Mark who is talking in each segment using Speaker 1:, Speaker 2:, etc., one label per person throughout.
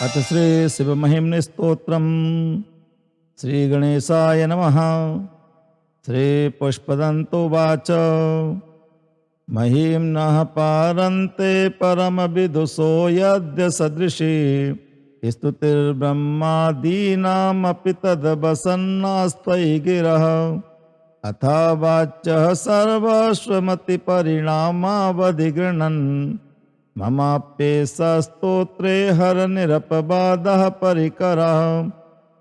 Speaker 1: अथ श्री शिवमहिम्नि स्तोत्रम् श्री गणेशाय नमः। श्री पुष्पदन्तोवाच महिम्नः पारन्ते परमविदुषो यद्य सदृशी स्तुतिर्ब्रह्मादीनामपि तद्वसन्नास्त्वयि गिरः। अथा वाच्यः सर्वस्वमतिपरिणामावधिगृह्णन् ममाप्येष हरनिरपवादः परिकरः।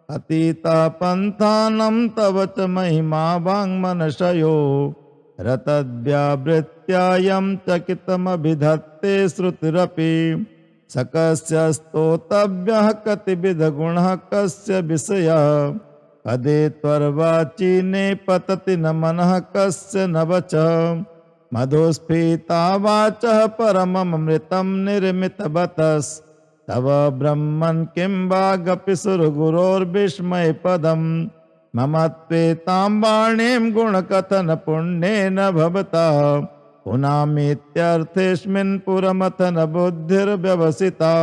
Speaker 1: अतीतः पन्थानं तव च महिमा वाङ्मनशयो रतद्व्यावृत्यायं चकितमभिधत्ते श्रुतिरपि। सकस्य स्तोतव्यः कतिविधगुणः कस्य विषयः पदे त्वर्वाचि ने पतति न मनः कस्य न वचः। मधुस्फीता वाचः परममृतं निर्मितवतस्तव ब्रह्मन् किं वागपि सुरगुरोर्विस्मयपदम्। मम त्वेतां वाणीं गुणकथनपुण्येन भवता पुनामीत्यर्थेऽस्मिन् पुरमथन बुद्धिर्व्यवसिता।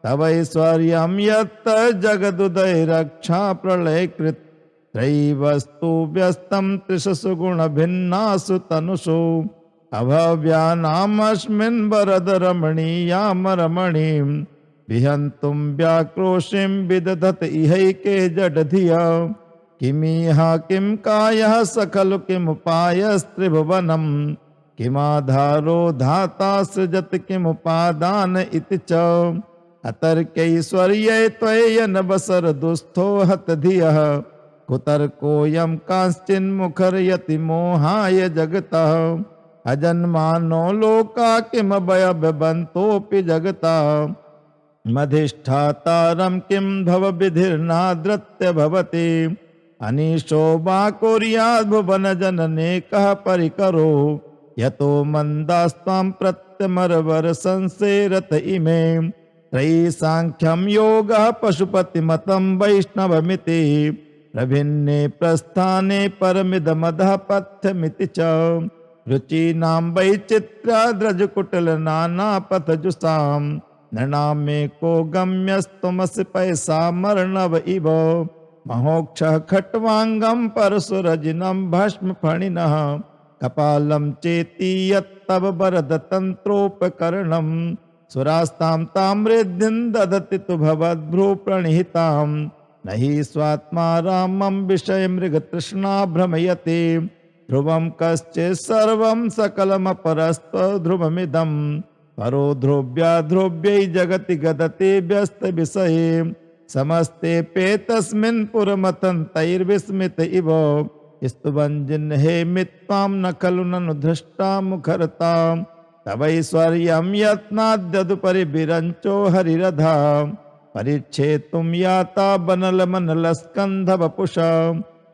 Speaker 1: तवैश्वर्यं यत् जगदुदय रक्षा प्रलयकृत् त्रयीवस्तु व्यस्तं त्रिषु गुणभिन्नासु तनुषु। अभव्यानामस्मिन् वरदरमणीयां रमणीं विहन्तुं व्याक्रोशिं विदधत इहैके जडधिया। किमिह किं कायः सकलु किमुपायस्त्रिभुवनं किमाधारो धाता सृजत किमुपादान इति च। अतर्कैश्वर्ये त्वय्यन बसर दुस्थो हत धियः कुतर्कोऽयं कांश्चिन्मुखर्यति मोहाय जगतः। अजन्मानो लोका किमभयबन्तोऽपि जगतः मधिष्ठातारं किं भवविधिर्नादृत्य भवति। अनीशो वा कुर्याद् भुवनजनने कः परिकरो यतो मन्दास्त्वां प्रत्यमरवर संसेरत इमे। त्रयी सांख्यं योगः पशुपतिमतं वैष्णवमिति प्रभिन्ने प्रस्थाने परमिदमधः पथ्यमिति च। रुचीनां वैचित्र्याद्रजकुटिलनानापथजुषां नृणामेको गम्यस्त्वमसि पैसामर्णव इव। महोक्षः खट्वाङ्गं परशुरजिनं भस्मफणिनः कपालं चेति यत्तव वरदतन्त्रोपकरणं। सुरास्तां ताम्रेद्धिं ददति तु भवद्भ्रूप्रणिहितां न हि स्वात्मा रामं विषयमृगतृष्णा भ्रमयति। ध्रुवं कश्चित् सर्वं सकलमपरस्त्वध्रुवमिदं परो ध्रुव्याध्रुव्यै जगति गदति व्यस्तविषये। समस्तेऽप्येतस्मिन् पुरमथन्तैर्विस्मित इव स्तुवञ्जिन्हेमि त्वां न खलु ननु धृष्टा मुखरताम्। तवैश्वर्यं यत्नाद्यदुपरि विरञ्चो हरिरधा परिच्छेतुं याता बनलमनलस्कन्धवपुषा।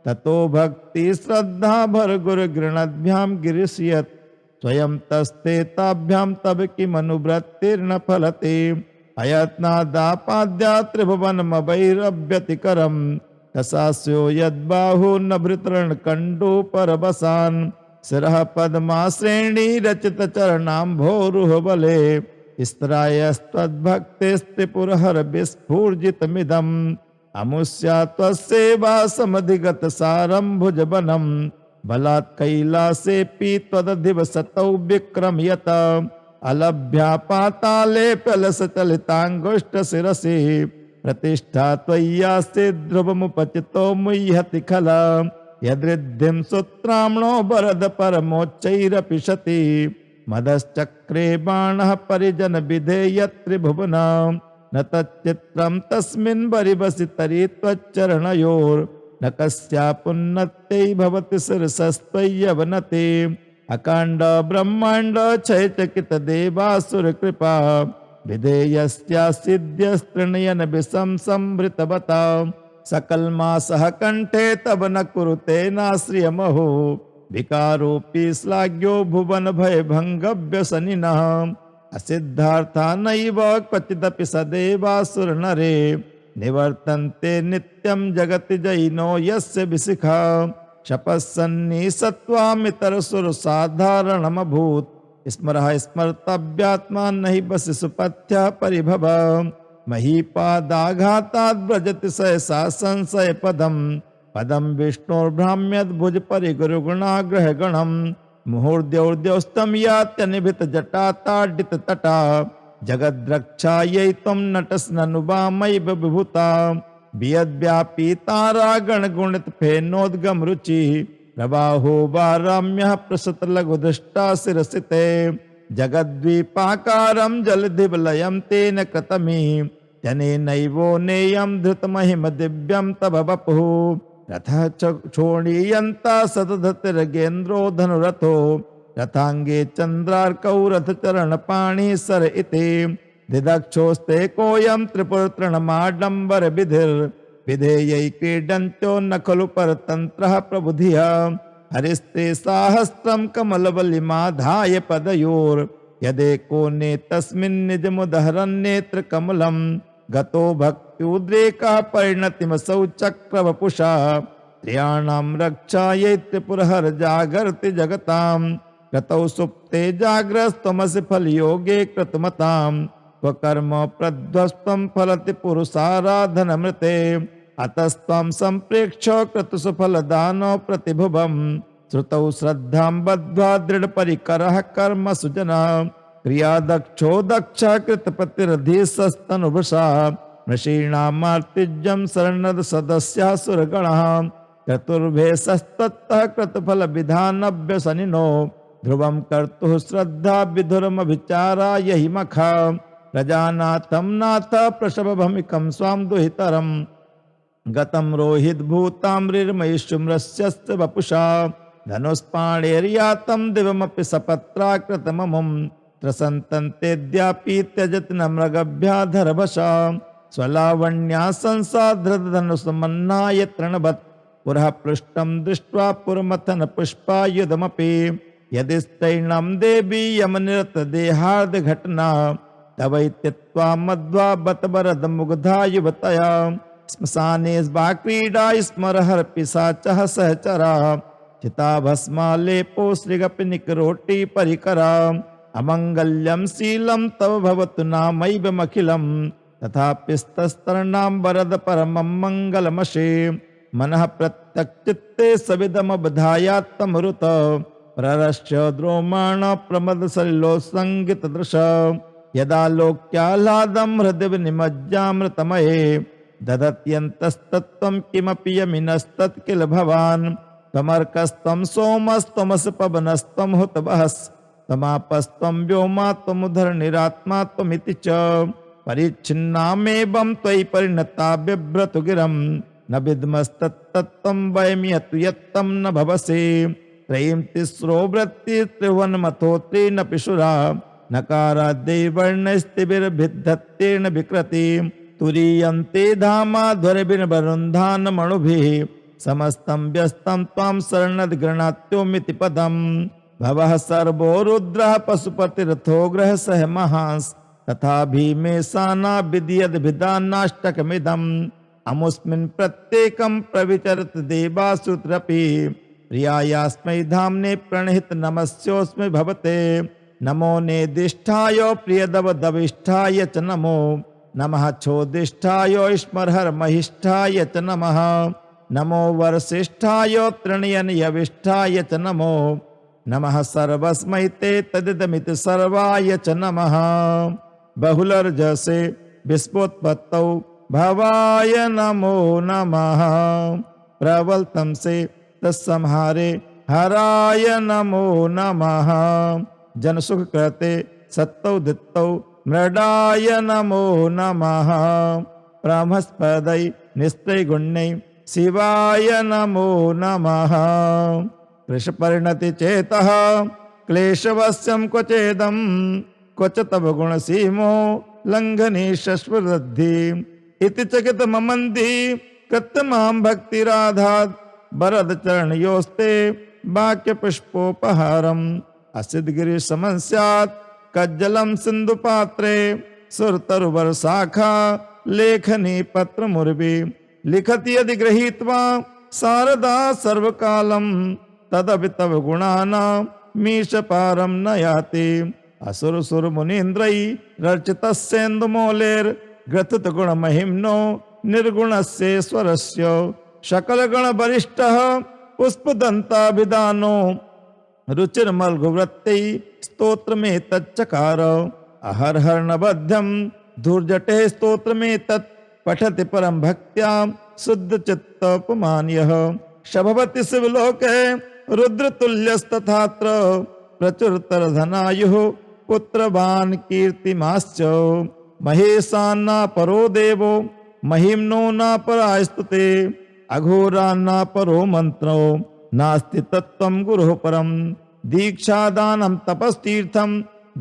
Speaker 1: ततो भक्ति श्रद्धा भरगुरुगृणद्भ्यां गिरिष्यत् स्वयं तस्ते ताभ्यां तव किमनुवृत्तिर्न फलते। अयत्नादापाद्या त्रिभुवनमवैरव्यतिकरं तसास्यो यद्बाहु न भृतरणकण्डो परवसान्। शिरः पद्माश्रेणी रचित चरणाम्भोरुहबले स्त्रायस्त्वद्भक्तेस्त्रिपुरहर विस्फूर्जितमिदम्। अमुष्या त्वसेवा समधिगत सारं भुजबनं बलात् कैलासेऽपि त्वदधिवसतौ विक्रम्यत। अलभ्या पाताले प्यलसचलिताङ्गुष्ठशिरसि प्रतिष्ठा त्वय्यास्ति ध्रुवमुपचितो मुह्यति खला। यदृद्धिं सूत्राम्णो वरद परमोच्चैरपि शति मदश्चक्रे बाणः परिजन विधेयत्रिभुवन। न तच्चित्रं तस्मिन् वरिवसि तरि त्वच्चरणयोर्न कस्यापुन्नत्यै भवति शिरसस्त्वय्यवनते। अकाण्ड ब्रह्माण्ड क्षयचकित देवासुर कृपा विधेयस्या सिद्ध्यस्तृणयन विषं संभृतवता। सकलमासः कंठे तब न कुरुते नाश्रियमहो विकारोऽपि श्लाघ्यो भुवन भय भंगव्यसनिनः। असिद्धार्था नैव क्वचिदपि सदेवासुर नरे निवर्तन्ते नित्यं जगति जैनो यस्य विशिखा। शपस्सन्नि सत्त्वामितरसुर साधारणमभूत् स्मरः स्मर्तव्यात्मा नहि बसि सुपथ्यः परिभव। महीपादाघाताद् व्रजति सहसा संशय पदम विष्णुर्भ्राम्यद् भुज परिगुरुगुणाग्रह गणम मुहुर्द्यौर्द्यौस्तम यात्यनिभित जटाताडित तटा जगद्रक्षायै त्वं नटस्ननुवामैव विभूता वियद्व्यापी तारागण गुणित फेनोद्गम रुचि प्रबाहो वाराम्यः प्रसत लघुदृष्टा शिरसिते जगद्वीपाकारं जलधिवलयं तेन कृतमि तेनैवो नेयं धृतमहिम दिव्यं तव वपुः रथः क्षोणीयन्ता सतधतिर्गेन्द्रो धनुरथो रथांगे चंद्रार्कौ रथचरणपाणि सर इति दिदक्षोस्ते कोऽयं त्रिपुरतृणमाडम्बर विधेयै क्रीडन्त्यो न खलु परतन्त्रः प्रबुधिया हरिस्ते साहस्रं कमलवल्लिमाधाय पदयोर् यदेको नेतस्मिन् निजमुदहरन्नेत्र कमलं गतो भक्त्युद्रेकः परिणतिमसौ चक्रवपुषा त्र्याणां रक्षायै त्रिपुरहर जागर्ति जगतां कृतौ सुप्ते जाग्रस्तमसि फलयोगे कृतमतां स्वकर्म प्रध्वस्तं फलति पुरुषाराधनमृते अतस्त्वं सम्प्रेक्ष कृतसुफलदान प्रतिभुवं श्रुतौ श्रद्धां बद्ध्वा दृढपरिकरः कर्म सुजना क्रियादक्षो दक्ष कृतपतिरधीशस्तनुभृशा ऋषीणामार्तिज्यं शरणद सदस्यः सुरगणः चतुर्भेशस्ततः कृतफल विधानभ्यसनिनो ध्रुवं कर्तुः श्रद्धा विधुरमभिचाराय हि मखा प्रजानाथं नाथ प्रसभभमिकं स्वां दुहितरं गतं रोहित भूताम्रिर्मयिषुम्रस्यस्य वपुषा धनुष्पाणेर्यातं दिवमपि सपत्राकृतममुं त्रसन्तन्तेऽद्यापि त्यजति न मृगभ्याधरभषा स्वलावण्या संसाधृतधनुषमन्नाय तृणवत् पुरः पृष्ठं दृष्ट्वा पुरमथन पुष्पायुधमपि यदि स्थैर्णं देवी यमनिरतदेहार्द घटना तवैत्यत्वा मध्वा बत वरद मुग्धा युवतया श्मशाने क्रीडा स्मरहर पिशाचः सहचरा चिताभस्मालेपो श्रीगपिनिकरोटी परिकरा अमङ्गल्यं शीलं तव भवतु नामैवमखिलं तथापिस्तस्तरणां वरद परमं मङ्गलमशे मनः प्रत्यक्चित्ते सविदमबधायात्तमरुत प्ररश्य द्रोमाण प्रमद सलिलोत्सङ्गितदृश यदा लोक्याह्लादं हृदि विनिमज्जामृतमये ददत्यन्तस्तत्त्वं किमपि यमिनस्तत् किल भवान् त्वमर्कस्त्वं सोमस्त्वमसि पवनस्त्वं हुतवहस् त्वमापस्त्वं व्योमा त्वमुदरनिरात्मा त्वमिति च परिच्छिन्नामेवं त्वयि परिणता बिभ्रतु गिरं न विद्मस्तत्तत्त्वं वयमि यतु यत्तं न भवसि त्रयीं तिस्रो वृत्ति त्रिभुवनमथो त्रीन् पिशुरा नकाराद्दैवर्णस्तिभिर्भिद्धत्तेन विकृति तुरीयन्ते धामाध्वरबिर्बरुन्धानमणुभिः समस्तं व्यस्तं त्वां शरणद्गृह्णात्योमिति पदम् भवः सर्वो रुद्रः पशुपतिरथो ग्रहसः महांस तथा भीमेशाना विद्यद्भिदानाष्टकमिदम् अमुस्मिन् प्रत्येकं प्रविचरत देवासुत्रपि प्रियायास्मै धाम्ने प्रणहित नमस्योऽस्मि भवते नमो नेदिष्ठाय प्रियदवदविष्ठाय च नमो नमः छोदिष्ठाय स्मरहर महिष्ठाय च नमः नमो वरसिष्ठाय तृणयनयविष्ठाय च नमो नमः सर्वस्मै ते तदिदमिति सर्वाय च नमः बहुलर्जसे विश्वोत्पत्तौ भवाय नमो नमः प्रबलतम से तत्संहारे हराय नमो नमः जनसुख कृते सत्तौ दित्तौ मृडाय नमो नमः ब्रह्मस्पदै निस्त्रैगुण्यै शिवाय नमो नमः कृशपरिणति चेतः क्लेशवश्यं क्वचेदं क्वच तव गुणसीमो लंघने शश्वरद्धि इति चकितममन्ति कृत्तमां भक्तिराधात् वरद चरणयोस्ते वाक्यपुष्पोपहारम् असिद्धगिरिसमं स्यात् कज्जलं सिन्धुपात्रे सुरतरुवरशाखा लेखनी पत्रमुर्वी लिखति यदि गृहीत्वा शारदा सर्वकालं तदपि तव गुणानां मीशपारं न याति असुरसुरमुनीन्द्रैः रचितस्येन्दुमौलेर् ग्रथित गुण महिम्नो निर्गुणस्येश्वरस्य सकल गण वरिष्ठः पुष्पदंताभिधानो रुचिर्मलघुवृत्ति स्तोत्र में तच्चकार अहर हर नबध्यम धूर्जटे स्तोत्र में तत् पठति परम भक्त्या शुद्ध चित्तपमान्यः शभवति शिवलोके रुद्रतुल्यस्तथात्र प्रचुरतर धनायुः पुत्रवान् कीर्तिमाश्च महेशान्ना परो देवो महिम्नो न परास्तुते अघोरान्ना परो मंत्रो नास्ति तत्त्वं गुरुः परम दीक्षादानं तपस्तीर्थं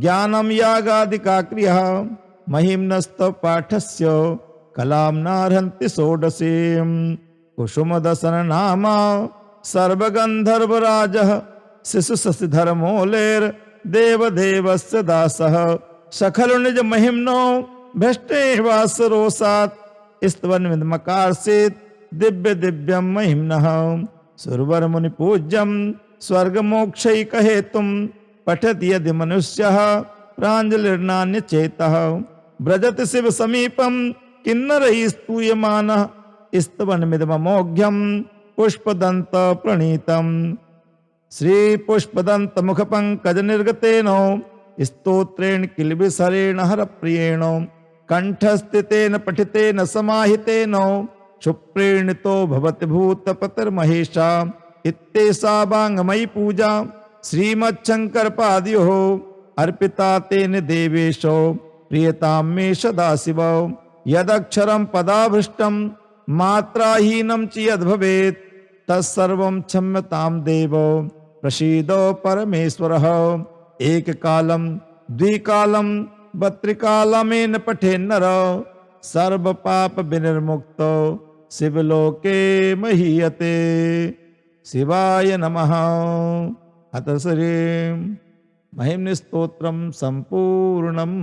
Speaker 1: ज्ञानं यागादिका क्रियः महिम्नस्त पाठस्य कलां नार्हन्ति षोडशीं कुसुमदसन नामा सर्वगन्धर्वराजः शिशुशशिधरमौलेर् देवदेवस्य दासः सखलु निज महिम्नो भ्रष्टे वासरोसात् स्तवन्विदमकार्षित् दिव्य दिव्यं महिम्नः सुरवर मुनि पूज्यं स्वर्ग मोक्षैक हेतुं पठति यदि मनुष्यः प्राञ्जलिर्नान्य चेतः व्रजति शिव समीपं किन्नरैः स्तूयमानः स्तवन्मिदममोघ्यं पुष्पदंत प्रणीतम् श्री पुष्पदंत मुख पंकज निर्गतेन स्तोत्रेण किलबिसरेण हर प्रियेण कंठस्थितेन पठितेन समाहितेन क्षुप्रेणितो भवति भूतपतिर्महेशा इत्येषा वाङ्मयी पूजा श्रीमच्छंकर पादयोः अर्पिता तेन देवेशो प्रियतां मे सदा शिव यदक्षरं पदाभृष्टं मात्राहीनं च यद्भवेत् तत्सर्वं क्षम्यतां देव प्रसीदो परमेश्वरः एक कालम द्विकालम बत्रिकालमेन पठेन्नर सर्व पाप विनिर्मुक्तो शिवलोके महीयते शिवाय नमः। अथ श्री महिम्नि स्तोत्रम संपूर्णम्।